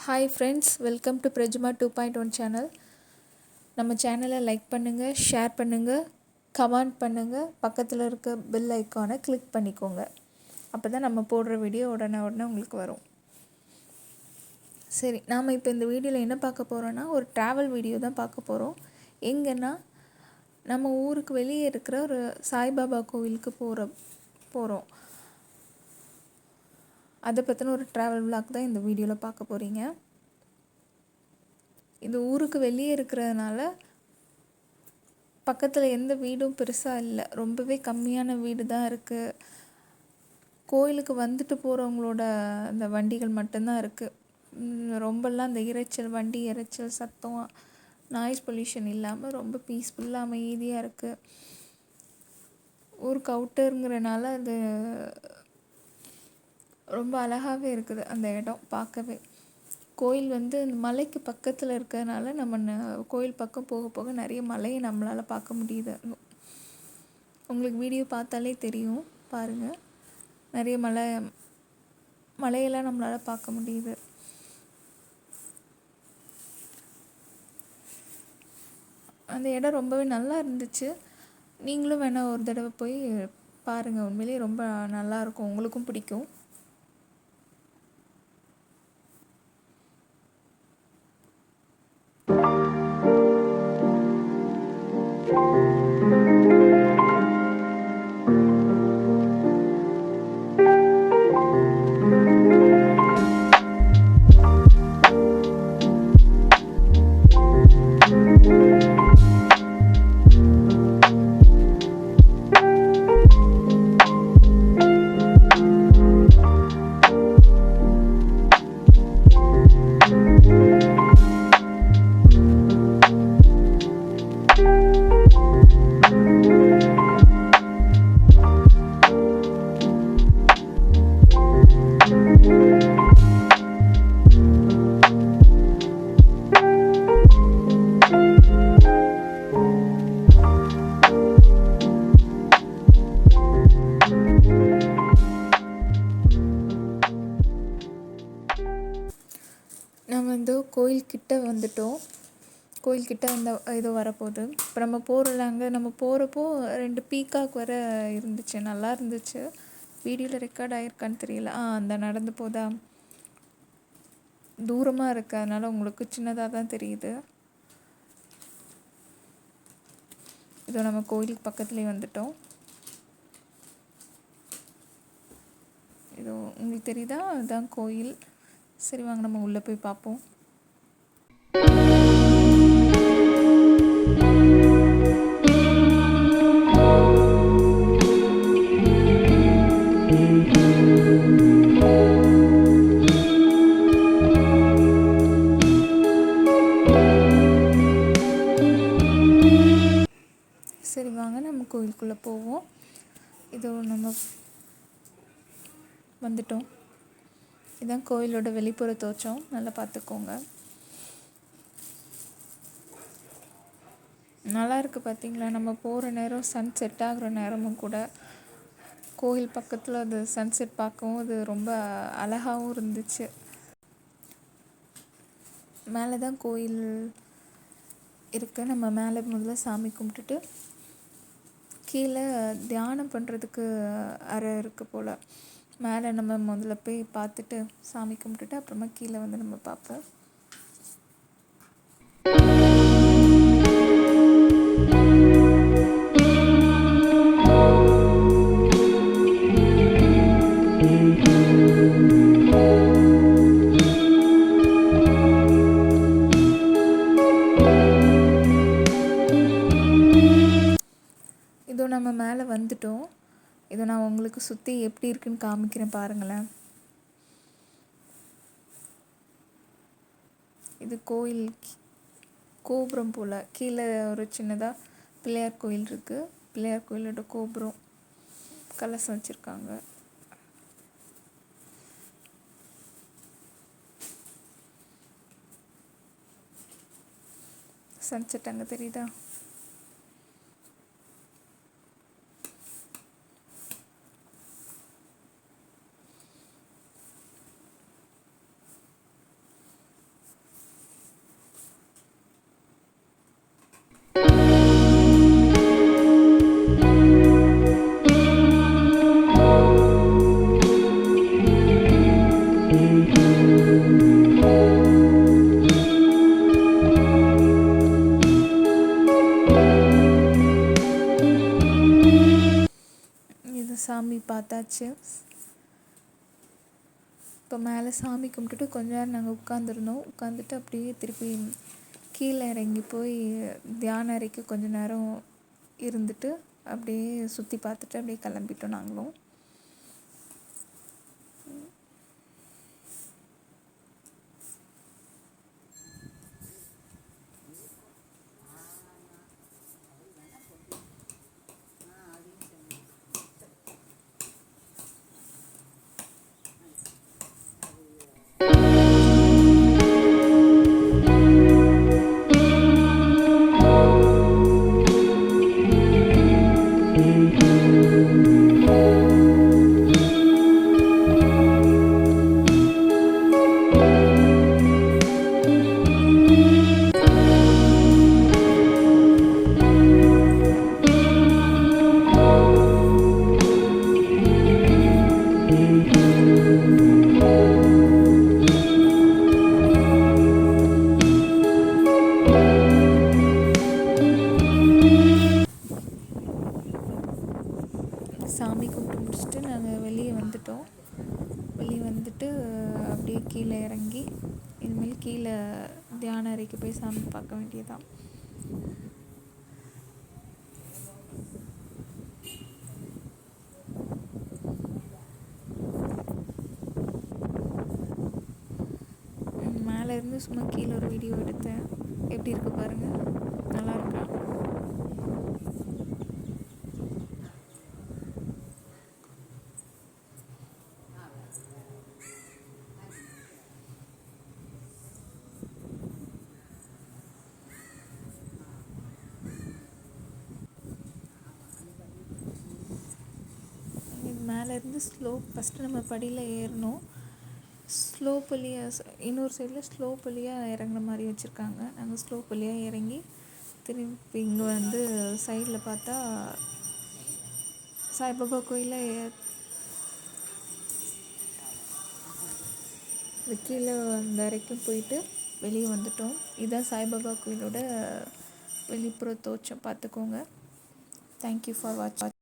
Hi friends, welcome to பிரஜ்மா 2.1 channel. நம்ம சேனலை லைக் பண்ணுங்கள், ஷேர் பண்ணுங்கள், கமெண்ட் பண்ணுங்கள், பக்கத்தில் இருக்க பெல் ஐக்கானை கிளிக் பண்ணிக்கோங்க. அப்போ தான் நம்ம போடுற வீடியோ உடனே உங்களுக்கு வரும். சரி, நாம் இப்போ இந்த வீடியோவில் என்ன பார்க்க போகிறோன்னா, ஒரு ட்ராவல் வீடியோ தான் பார்க்க போகிறோம். எங்கன்னா நம்ம ஊருக்கு வெளியே இருக்கிற ஒரு சாய்பாபா கோவிலுக்கு போகிறோம். அதை பற்றின ஒரு ட்ராவல் விளாக் தான் இந்த வீடியோவில் பார்க்க போகிறீங்க. இது ஊருக்கு வெளியே இருக்கிறதுனால பக்கத்தில் எந்த வீடும் பெருசாக இல்லை, ரொம்பவே கம்மியான வீடு தான் இருக்குது. கோயிலுக்கு வந்துட்டு போகிறவங்களோட அந்த வண்டிகள் மட்டும்தான் இருக்குது. ரொம்பலாம் அந்த வண்டி இரைச்சல், சத்தம், நாய்ஸ் பொல்யூஷன் இல்லாமல் ரொம்ப பீஸ்ஃபுல்லாக அமைதியாக இருக்குது. ஊருக்கு அவுட்டருங்கிறனால அது ரொம்ப அழகாகவே இருக்குது அந்த இடம் பார்க்கவே. கோயில் அந்த மலைக்கு பக்கத்தில் இருக்கிறதுனால நம்ம கோயில் பக்கம் போக போக நிறைய மலையை நம்மளால் பார்க்க முடியுது. உங்களுக்கு வீடியோ பார்த்தாலே தெரியும், பாருங்கள். நிறைய மலையெல்லாம் நம்மளால் பார்க்க முடியுது. அந்த இடம் ரொம்பவே நல்லா இருந்துச்சு. நீங்களும் வேணால் ஒரு தடவை போய் பாருங்கள். உண்மையிலேயே ரொம்ப நல்லாயிருக்கும், உங்களுக்கும் பிடிக்கும். நம்ம கோயில்கிட்ட வந்துட்டோம். கோயில்கிட்ட ஏதோ வரப்போகுது. இப்போ நம்ம நம்ம போகிறப்போ 2 பீகாக் வர இருந்துச்சு, நல்லா இருந்துச்சு. வீடியோவில் ரெக்கார்ட் ஆகிருக்கான்னு தெரியல. அந்த நடந்து போதா தூரமாக இருக்குது, அதனால் உங்களுக்கு சின்னதாக தான் தெரியுது. இதோ நம்ம கோயிலுக்கு பக்கத்துலேயே வந்துட்டோம். இதோ உங்களுக்கு தெரியுதா, அதுதான் கோயில். சரி, வாங்க நம்ம உள்ளே போய் பார்ப்போம். சரி, வாங்க நம்ம கோயிலுக்குள்ளே போவோம். இதோ நம்ம வந்துட்டோம். இதுதான் கோயிலோட வெளிப்புற தோற்றம், நல்லா பார்த்துக்கோங்க. நல்லா இருக்குது பார்த்தீங்களா. நம்ம போகிற நேரம் சன் செட் ஆகிற நேரமும் கூட. கோயில் பக்கத்தில் அது சன்செட் பார்க்கவும் அது ரொம்ப அழகாகவும் இருந்துச்சு. மேலே தான் கோயில் இருக்குது. நம்ம மேலே முதல்ல சாமி கும்பிட்டுட்டு கீழே தியானம் பண்ணுறதுக்கு அறை இருக்குது போல். மேலே நம்ம முதல்ல போய் பார்த்துட்டு சாமி கும்பிட்டுட்டு அப்புறமா கீழே நம்ம பார்ப்போம். இதோ நம்ம மேலே வந்துட்டோம். இதை நான் உங்களுக்கு சுற்றி எப்படி இருக்குன்னு காமிக்கிறேன், பாருங்களேன். இது கோயில் கோபுரம் போல். கீழே ஒரு சின்னதாக பிள்ளையார் கோயில் இருக்குது. பிள்ளையார் கோயிலோட கோபுரம் கலசம் வச்சுருக்காங்க. சன்செட் அங்கே தெரியுதா. சாமி பார்த்தாச்சு. இப்போ மேலே சாமி கும்பிட்டுட்டு கொஞ்ச நேரம் நாங்கள் உட்காந்துருந்தோம். உட்காந்துட்டு அப்படியே திருப்பி கீழே இறங்கி போய் தியான அறைக்கு கொஞ்ச நேரம் இருந்துட்டு அப்படியே சுற்றி பார்த்துட்டு அப்படியே கிளம்பிட்டோம் நாங்களும். சாமி கும்பிட்டு முடிச்சுட்டு நாங்கள் வெளியே வந்துட்டோம். வெளியே வந்துட்டு அப்படியே கீழே இறங்கி இனிமேல் கீழே தியான அறைக்கு போய் சாமி பார்க்க வேண்டியதான். மேலே இருந்து சும்மா கீழே ஒரு வீடியோ எடுத்தேன். எப்படி இருக்கு பாருங்கள், நல்லா இருக்கா? மேலேருந்து ஸ்லோப் ஃபஸ்ட்டு நம்ம படியில் ஏறணும். ஸ்லோப் வழியாக இன்னொரு சைடில் ஸ்லோப் வழியாக இறங்குற மாதிரி வச்சுருக்காங்க. நாங்கள் ஸ்லோப் வழியாக இறங்கி திருப்பி இங்கே வந்து சைடில் பார்த்தா சாய்பாபா கோயிலில் கீழே அந்த வரைக்கும் போயிட்டு வெளியே வந்துட்டோம். இதுதான் சாய்பாபா கோயிலோட வெளிப்புற தோற்றம், பார்த்துக்கோங்க. தேங்க்யூ ஃபார் வாட்சிங்.